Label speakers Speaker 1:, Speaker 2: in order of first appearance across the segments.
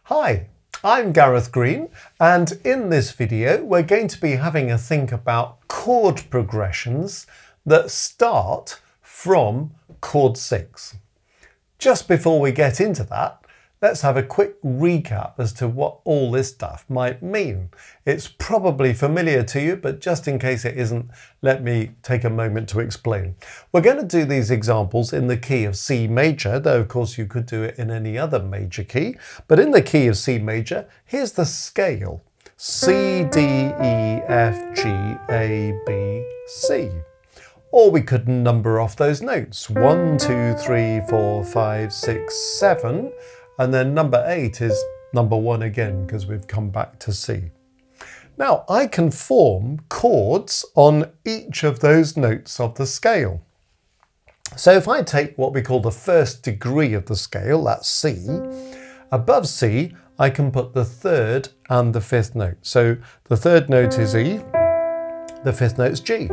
Speaker 1: Hi, I'm Gareth Green, and in this video we're going to be having a think about chord progressions that start from chord 6. Just before we get into that, let's have a quick recap as to what all this stuff might mean. It's probably familiar to you, but just in case it isn't, let me take a moment to explain. We're going to do these examples in the key of C major, though of course you could do it in any other major key, but in the key of C major, here's the scale. C, D, E, F, G, A, B, C. Or we could number off those notes. 1, 2, 3, 4, 5, 6, 7. And then number 8 is number 1 again, because we've come back to C. Now, I can form chords on each of those notes of the scale. So if I take what we call the first degree of the scale, that's C, above C, I can put the third and the fifth note. So the third note is E, the fifth note is G.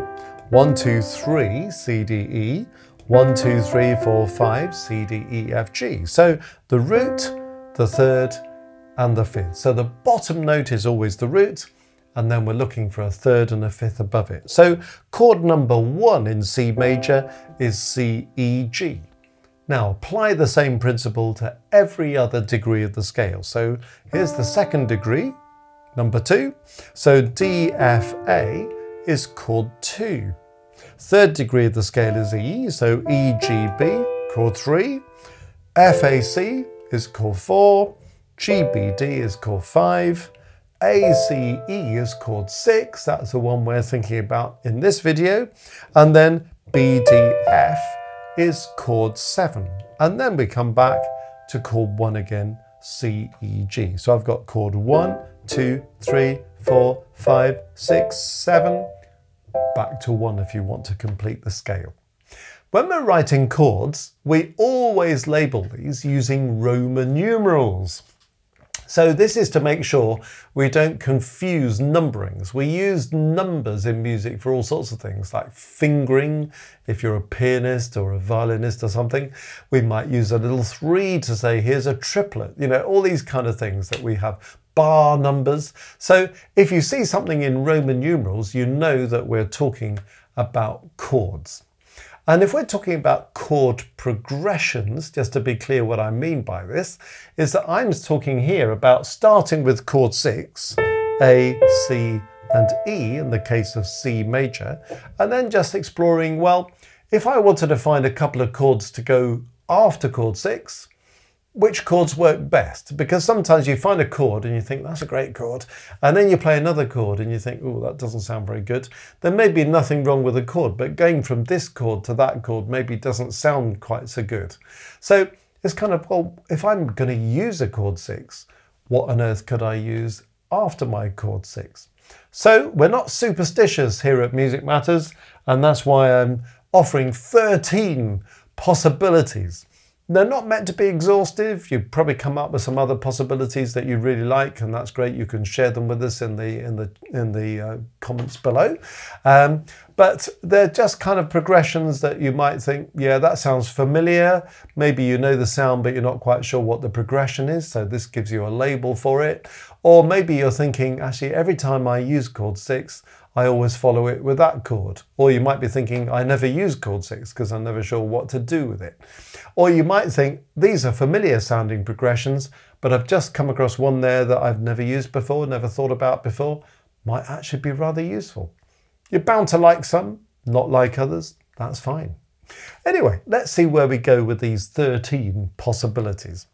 Speaker 1: 1, 2, 3, C, D, E. 1, 2, 3, 4, 5, C, D, E, F, G. So the root, the third, and the fifth. So the bottom note is always the root, and then we're looking for a third and a fifth above it. So chord number 1 in C major is C, E, G. Now apply the same principle to every other degree of the scale. So here's the second degree, number 2. So D, F, A is chord 2. Third degree of the scale is E, so E, G, B, chord 3. F, A, C is chord 4. G, B, D is chord 5. A, C, E is chord 6. That's the one we're thinking about in this video. And then B, D, F is chord 7. And then we come back to chord 1 again, C, E, G. So I've got chord 1, 2, 3, 4, 5, 6, 7. Back to 1 if you want to complete the scale. When we're writing chords, we always label these using Roman numerals. So this is to make sure we don't confuse numberings. We use numbers in music for all sorts of things, like fingering, if you're a pianist or a violinist or something. We might use a little 3 to say, here's a triplet, you know, all these kind of things that we have. Bar numbers. So if you see something in Roman numerals, you know that we're talking about chords. And if we're talking about chord progressions, just to be clear what I mean by this, is that I'm talking here about starting with chord 6, A, C, and E in the case of C major, and then just exploring, well, if I wanted to find a couple of chords to go after chord 6, which chords work best? Because sometimes you find a chord and you think that's a great chord, and then you play another chord and you think, oh, that doesn't sound very good. There may be nothing wrong with the chord, but going from this chord to that chord maybe doesn't sound quite so good. So it's kind of, well, if I'm going to use a chord 6, what on earth could I use after my chord 6? So we're not superstitious here at Music Matters, and that's why I'm offering 13 possibilities. They're not meant to be exhaustive. You've probably come up with some other possibilities that you really like, and that's great. You can share them with us in the comments below. But they're just kind of progressions that you might think, yeah, that sounds familiar. Maybe you know the sound, but you're not quite sure what the progression is. So this gives you a label for it. Or maybe you're thinking, actually, every time I use chord 6, I always follow it with that chord. Or you might be thinking, I never use chord 6 because I'm never sure what to do with it. Or you might think, these are familiar sounding progressions, but I've just come across one there that I've never used before, never thought about before, might actually be rather useful. You're bound to like some, not like others, that's fine. Anyway, let's see where we go with these 13 possibilities.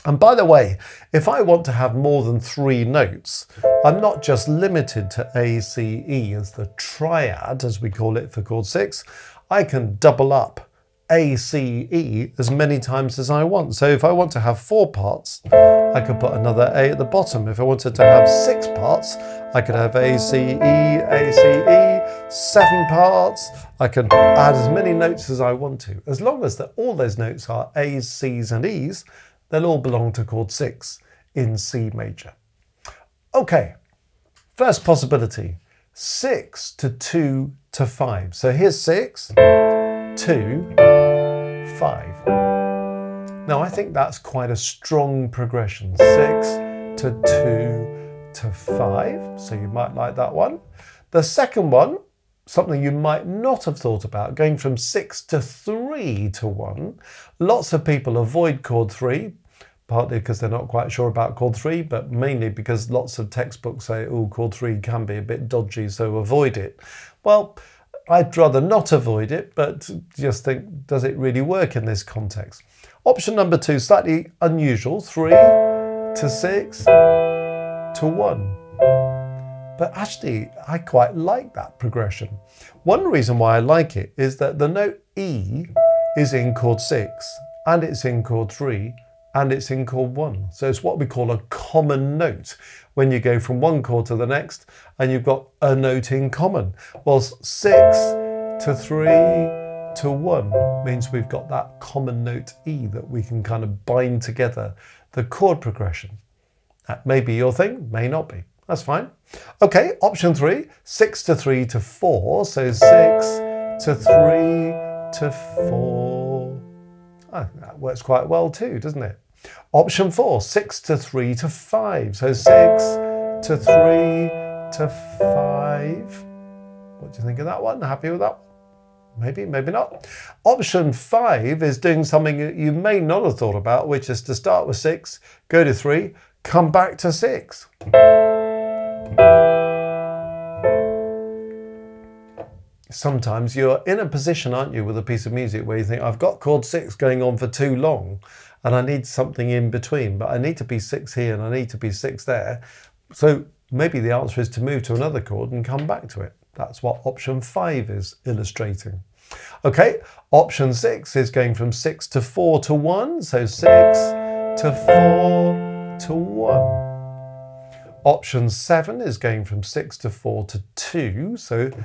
Speaker 1: And by the way, if I want to have more than 3 notes, I'm not just limited to A, C, E as the triad, as we call it for chord 6. I can double up A, C, E as many times as I want. So if I want to have 4 parts, I could put another A at the bottom. If I wanted to have 6 parts, I could have A, C, E, A, C, E, 7 parts. I could add as many notes as I want to. As long as all those notes are A's, C's, and E's, they'll all belong to chord 6 in C major. Okay, first possibility, 6 to 2 to 5. So here's 6, 2, 5. Now I think that's quite a strong progression. 6 to 2 to 5, so you might like that one. The second one, something you might not have thought about, going from 6 to 3 to 1. Lots of people avoid chord 3, partly because they're not quite sure about chord 3, but mainly because lots of textbooks say, oh, chord 3 can be a bit dodgy, so avoid it. Well, I'd rather not avoid it, but just think, does it really work in this context? Option number 2, slightly unusual, 3 to 6 to 1. But actually, I quite like that progression. One reason why I like it is that the note E is in chord 6, and it's in chord 3, and it's in chord 1. So it's what we call a common note when you go from one chord to the next and you've got a note in common. Well, 6 to 3 to 1 means we've got that common note E that we can kind of bind together the chord progression. That may be your thing, may not be. That's fine. Okay, option 3, 6 to 3 to 4. So 6 to 3 to 4. Oh, that works quite well too, doesn't it? Option 4, 6 to 3 to 5. So 6 to 3 to 5. What do you think of that one? Happy with that one? Maybe, maybe not. Option 5 is doing something that you may not have thought about, which is to start with 6, go to 3, come back to 6. Sometimes you're in a position, aren't you, with a piece of music where you think, I've got chord 6 going on for too long and I need something in between, but I need to be 6 here and I need to be 6 there. So maybe the answer is to move to another chord and come back to it. That's what option 5 is illustrating. Okay, option 6 is going from 6 to 4 to 1. So 6 to 4 to 1. Option 7 is going from 6 to 4 to 2. So 6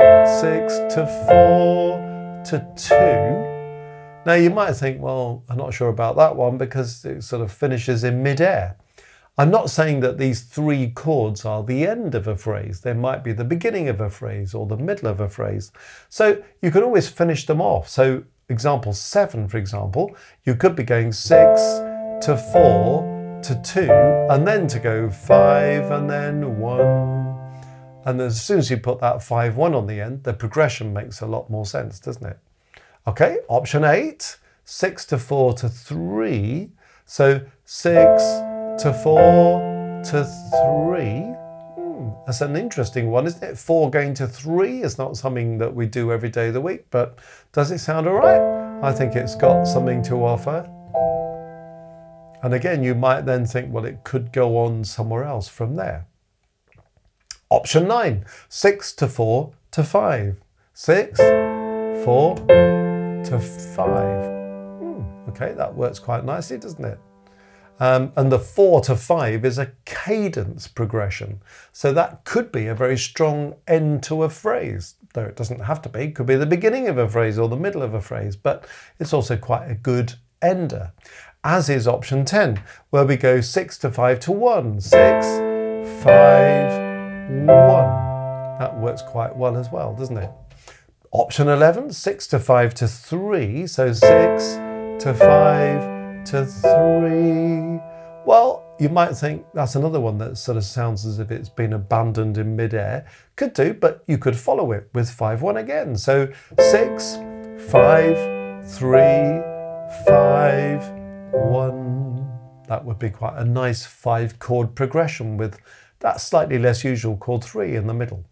Speaker 1: to 4 to 2. Now you might think, well, I'm not sure about that one because it sort of finishes in mid-air. I'm not saying that these 3 chords are the end of a phrase. They might be the beginning of a phrase or the middle of a phrase. So you can always finish them off. So example 7, for example, you could be going 6 to 4 to 2 and then to go 5 and then 1. And as soon as you put that 5, 1 on the end, the progression makes a lot more sense, doesn't it? Okay, option 8, 6 to 4 to 3. So 6 to 4 to 3. That's an interesting one, isn't it? 4 going to 3 is not something that we do every day of the week, but does it sound all right? I think it's got something to offer. And again, you might then think, well, it could go on somewhere else from there. Option 9, 6 to 4 to 5. 6, 4 to 5. Okay, that works quite nicely, doesn't it? And the 4 to 5 is a cadence progression. So that could be a very strong end to a phrase, though it doesn't have to be. It could be the beginning of a phrase or the middle of a phrase, but it's also quite a good ender. As is option 10, where we go 6 to 5 to 1. 6, 5, 1. That works quite well as well, doesn't it? Option 11, 6 to 5 to 3. So 6 to 5 to 3. Well, you might think that's another one that sort of sounds as if it's been abandoned in midair. Could do, but you could follow it with 5, 1 again. So 6, 5, 3, 5, 1. That would be quite a nice 5 chord progression with that slightly less usual chord 3 in the middle.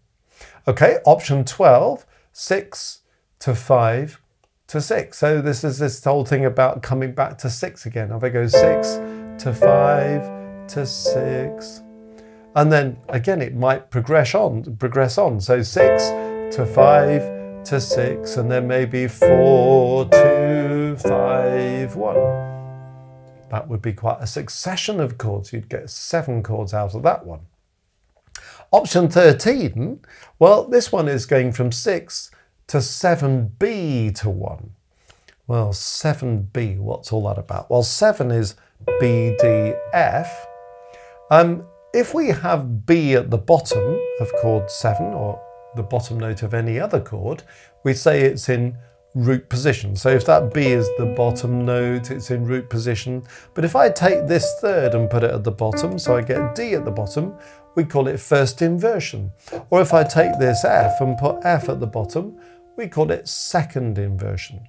Speaker 1: Okay, option 12, 6 to 5 to 6. So this is this whole thing about coming back to 6 again. If I go 6 to 5 to 6, and then again it might progress on. So 6 to 5 to 6, and then maybe 4 to 5, 1. That would be quite a succession of chords. You'd get 7 chords out of that one. Option 13, well, this one is going from 6 to 7B to 1. Well, 7B, what's all that about? Well, 7 is B, D, F. If we have B at the bottom of chord 7, or the bottom note of any other chord, we say it's in root position. So if that B is the bottom note, it's in root position. But if I take this third and put it at the bottom, so I get D at the bottom, we call it first inversion. Or if I take this F and put F at the bottom, we call it second inversion.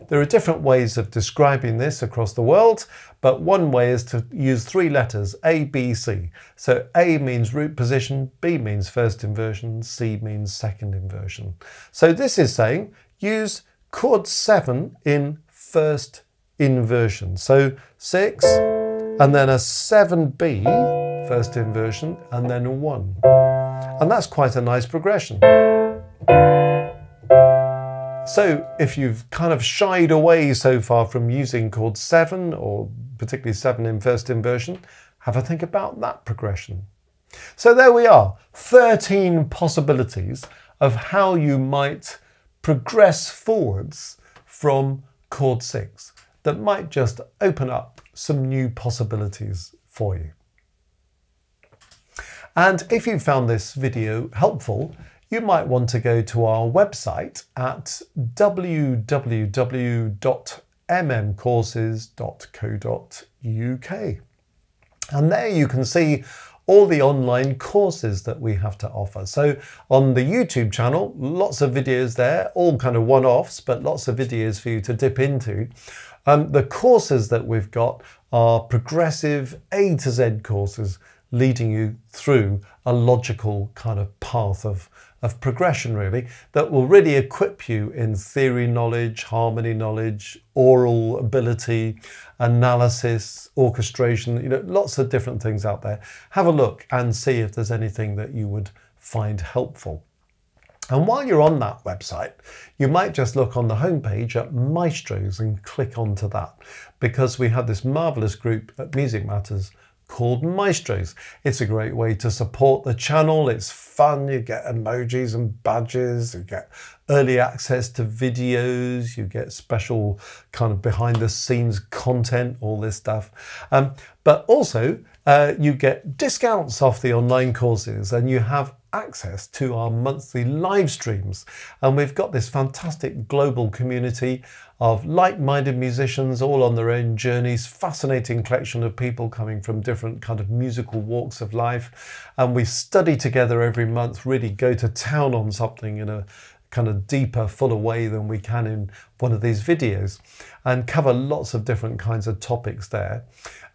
Speaker 1: There are different ways of describing this across the world, but one way is to use 3 letters, A, B, C. So A means root position, B means first inversion, C means second inversion. So this is saying use chord 7 in first inversion. So 6, and then a 7B, first inversion, and then a 1. And that's quite a nice progression. So if you've kind of shied away so far from using chord 7, or particularly 7 in first inversion, have a think about that progression. So there we are, 13 possibilities of how you might progress forwards from chord 6 that might just open up some new possibilities for you. And if you found this video helpful, you might want to go to our website at www.mmcourses.co.uk. And there you can see all the online courses that we have to offer. So on the YouTube channel, lots of videos there, all kind of one-offs, but lots of videos for you to dip into. The courses that we've got are progressive A to Z courses, leading you through a logical kind of path of progression, really, that will really equip you in theory knowledge, harmony knowledge, oral ability, analysis, orchestration, you know, lots of different things out there. Have a look and see if there's anything that you would find helpful. And while you're on that website, you might just look on the homepage at Maestros and click onto that, because we have this marvelous group at Music Matters called Maestros. It's a great way to support the channel. It's fun. You get emojis and badges. You get early access to videos. You get special kind of behind the scenes content, all this stuff. But also you get discounts off the online courses, and you have access to our monthly live streams. And we've got this fantastic global community of like-minded musicians, all on their own journeys, fascinating collection of people coming from different kind of musical walks of life. And we study together every month, really go to town on something in a kind of deeper, fuller way than we can in one of these videos, and cover lots of different kinds of topics there.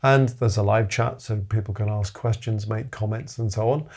Speaker 1: And there's a live chat so people can ask questions, make comments and so on,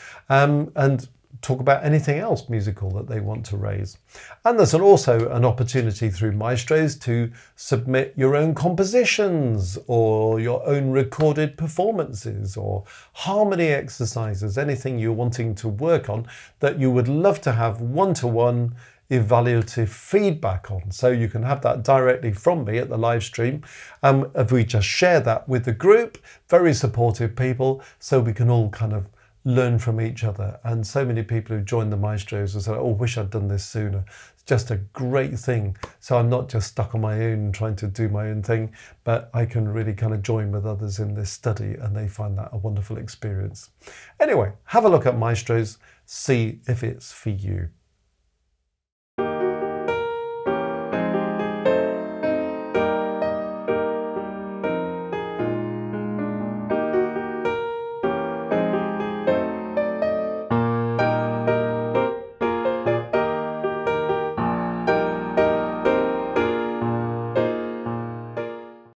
Speaker 1: and talk about anything else musical that they want to raise. And there's also an opportunity through Maestros to submit your own compositions or your own recorded performances or harmony exercises, anything you're wanting to work on that you would love to have one-to-one evaluative feedback on. So you can have that directly from me at the live stream. If we just share that with the group, very supportive people, so we can all kind of learn from each other. And so many people who joined the Maestros have said, oh, wish I'd done this sooner. It's just a great thing. So I'm not just stuck on my own trying to do my own thing, but I can really kind of join with others in this study, and they find that a wonderful experience. Anyway, have a look at Maestros, see if it's for you.